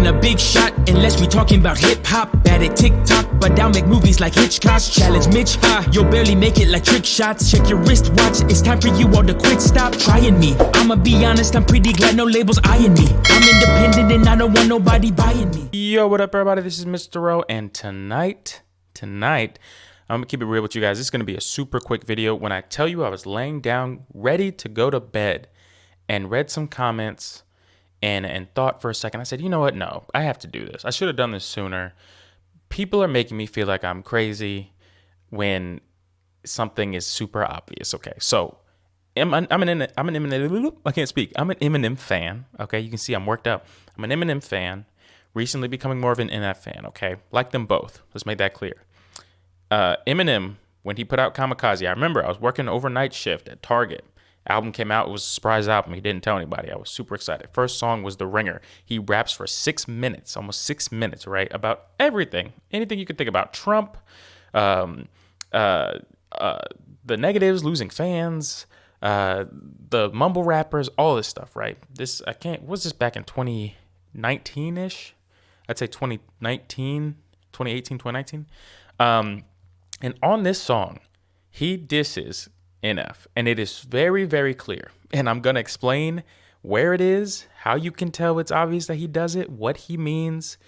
a big shot unless we talking about hip-hop. Bad at TikTok, but I'll make movies like Hitchcock. Challenge Mitch, you'll barely make it like trick shots. Check your wristwatch, it's time for you all to quit. Stop trying me. I'ma be honest, I'm pretty glad no labels eyeing me. I'm independent and I don't want nobody buying me. Yo, what up everybody? This is Mr. O, and tonight, I'm gonna keep it real with you guys. This is gonna be a super quick video. When I tell you I was laying down ready to go to bed and read some comments and thought for a second, I said, you know what? No, I have to do this. I should have done this sooner. People are making me feel like I'm crazy when something is super obvious. Okay, so I'm an Eminem. I can't speak. I'm an Eminem fan. Okay, you can see I'm worked up. I'm an Eminem fan. Recently becoming more of an NF fan. Okay, like them both. Let's make that clear. Eminem, when he put out Kamikaze, I remember I was working overnight shift at Target. Album came out, it was a surprise album. He didn't tell anybody. I was super excited. First song was The Ringer. He raps for 6 minutes, almost 6 minutes, right? About everything. Anything you could think about. Trump, the negatives, losing fans, the mumble rappers, all this stuff, right? Was this back in 2019-ish? I'd say 2018, 2019. And on this song, he disses NF, and it is very, very clear. And I'm going to explain where it is, how you can tell it's obvious that he does it, what he means.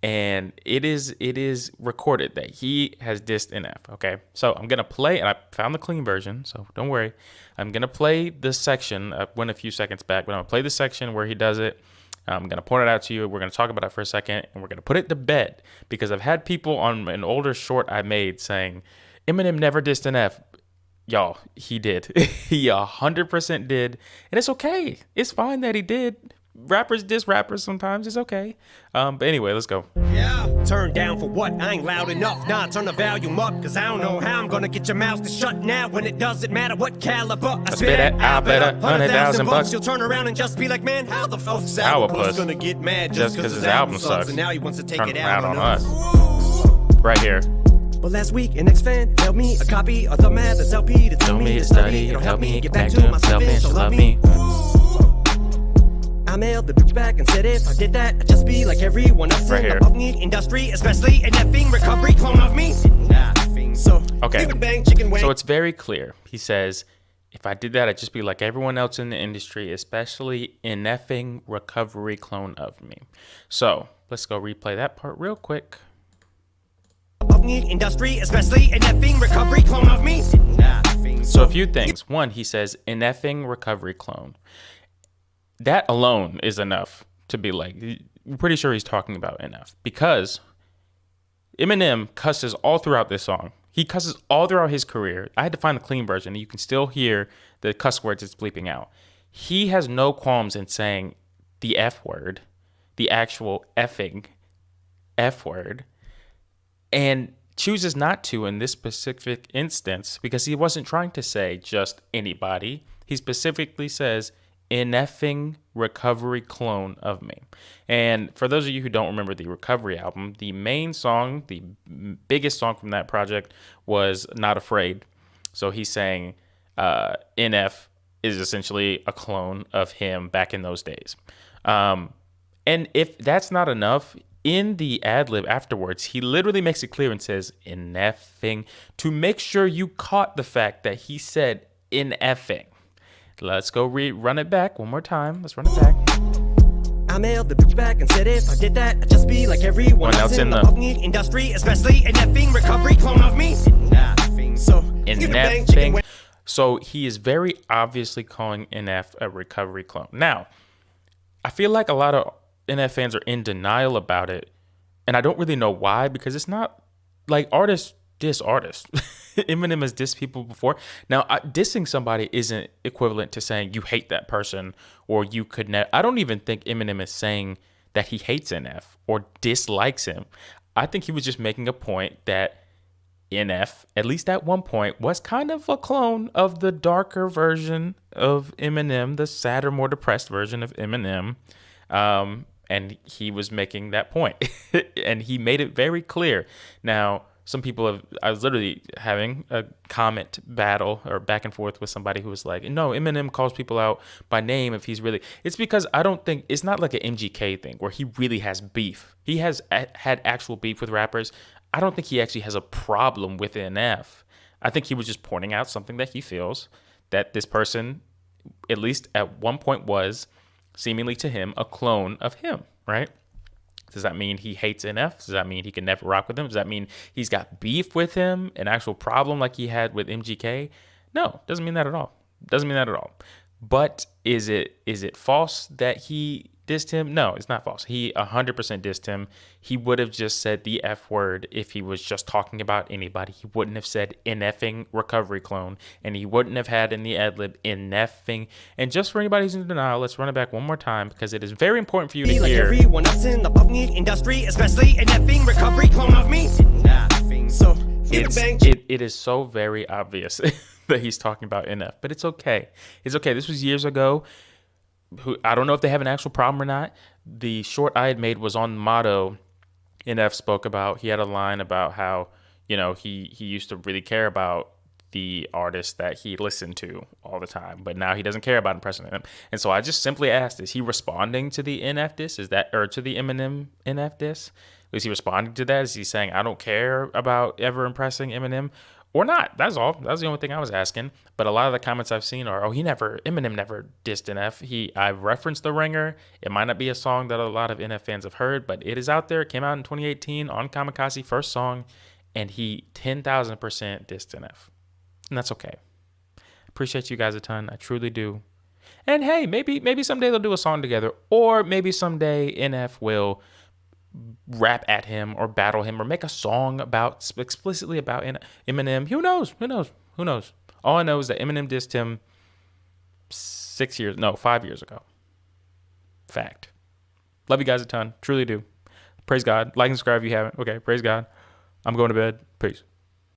And it is recorded that he has dissed NF, okay? So I'm going to play, and I found the clean version, so don't worry. I'm going to play this section. I went a few seconds back, but I'm going to play the section where he does it. I'm going to point it out to you. We're going to talk about it for a second, and we're going to put it to bed, because I've had people on an older short I made saying, Eminem never dissed NF. Y'all, he did. He 100% did. And it's okay. It's fine that he did. Rappers diss rappers sometimes. It's okay. But anyway, let's go. Yeah, turn down for what? I ain't loud enough. Nah, turn the volume up, cause I don't know how I'm gonna get your mouth to shut now when it doesn't matter what caliber I spit at. I'll bet $100,000 you'll turn around and just be like, man, how the fuck Sourpuss gonna get mad just cause his album sucks? And now he wants to take it out on us. Right here. Well, last week, an ex-fan held me a copy of the Mathers LP to tell me to study. It'll help me get back to myself and she'll love me. I mailed the bitch back and said if I did that, I'd just be like everyone else in the fucking industry, especially an effing recovery clone of me. So, okay. Bang, chicken wing. So it's very clear. He says, if I did that, I'd just be like everyone else in the industry, especially an effing recovery clone of me. So let's go replay that part real quick. Industry, especially an effing recovery clone of me. So a few things. One, he says an effing recovery clone. That alone is enough to be like, I'm pretty sure he's talking about NF, because Eminem cusses all throughout this song. He cusses all throughout his career. I had to find the clean version. You can still hear the cuss words it's bleeping out. He has no qualms in saying the F word, the actual effing F word, and chooses not to in this specific instance because he wasn't trying to say just anybody. He specifically says an effing recovery clone of me. And for those of you who don't remember the Recovery album, the main song, the biggest song from that project was Not Afraid. So he's saying NF is essentially a clone of him back in those days. And if that's not enough, in the ad-lib afterwards, he literally makes it clear and says, in effing, to make sure you caught the fact that he said in effing. Let's go run it back one more time. Let's run it back. I mailed the bitch back and said if I did that, I'd just be like everyone else in the fucking industry, especially an effing recovery clone of me. So, in effing. So he is very obviously calling NF a recovery clone. Now, I feel like a lot of NF fans are in denial about it, and I don't really know why, because it's not like artists diss artists. Eminem has dissed people before. Now, dissing somebody isn't equivalent to saying you hate that person or you could never. I don't even think Eminem is saying that he hates NF or dislikes him. I think he was just making a point that NF, at least at one point, was kind of a clone of the darker version of Eminem, the sadder, more depressed version of Eminem. And he was making that point. And he made it very clear. Now, some people have, I was literally having a comment battle or back and forth with somebody who was like, no, Eminem calls people out by name if he's really, it's because I don't think, it's not like an MGK thing where he really has beef. He has had actual beef with rappers. I don't think he actually has a problem with NF. I think he was just pointing out something that he feels that this person, at least at one point, was seemingly to him a clone of him, right? Does that mean he hates NF? Does that mean he can never rock with him? Does that mean he's got beef with him, an actual problem like he had with MGK? No, doesn't mean that at all. Doesn't mean that at all. But is it false that he dissed him? No, it's not false. He 100% dissed him. He would have just said the F word if he was just talking about anybody. He wouldn't have said NFing recovery clone, and he wouldn't have had in the ad-lib NFing. And just for anybody who's in denial, let's run it back one more time because it is very important for you to like hear. Everyone else in the fucking industry, especially NFing recovery clone of me. So It is so very obvious that he's talking about NF, but it's okay. It's okay. This was years ago. I don't know if they have an actual problem or not. The short I had made was on Motto. NF spoke about, he had a line about how, he used to really care about the artist that he listened to all the time, but now he doesn't care about impressing them. And so I just simply asked, is he responding to the NF diss? Or to the Eminem NF diss? Is he responding to that? Is he saying, I don't care about ever impressing Eminem? Or not. That's all. That's the only thing I was asking. But a lot of the comments I've seen are, Eminem never dissed NF. I've referenced The Ringer. It might not be a song that a lot of NF fans have heard, but it is out there. It came out in 2018 on Kamikaze, first song, and he 10,000% dissed NF. And that's okay. Appreciate you guys a ton. I truly do. And hey, maybe someday they'll do a song together, or maybe someday NF will rap at him or battle him or make a song explicitly about Eminem. Who knows? All I know is that Eminem dissed him 5 years ago. Fact. Love you guys a ton. Truly do. Praise God. Like and subscribe if you haven't. Okay. Praise God. I'm going to bed. Peace.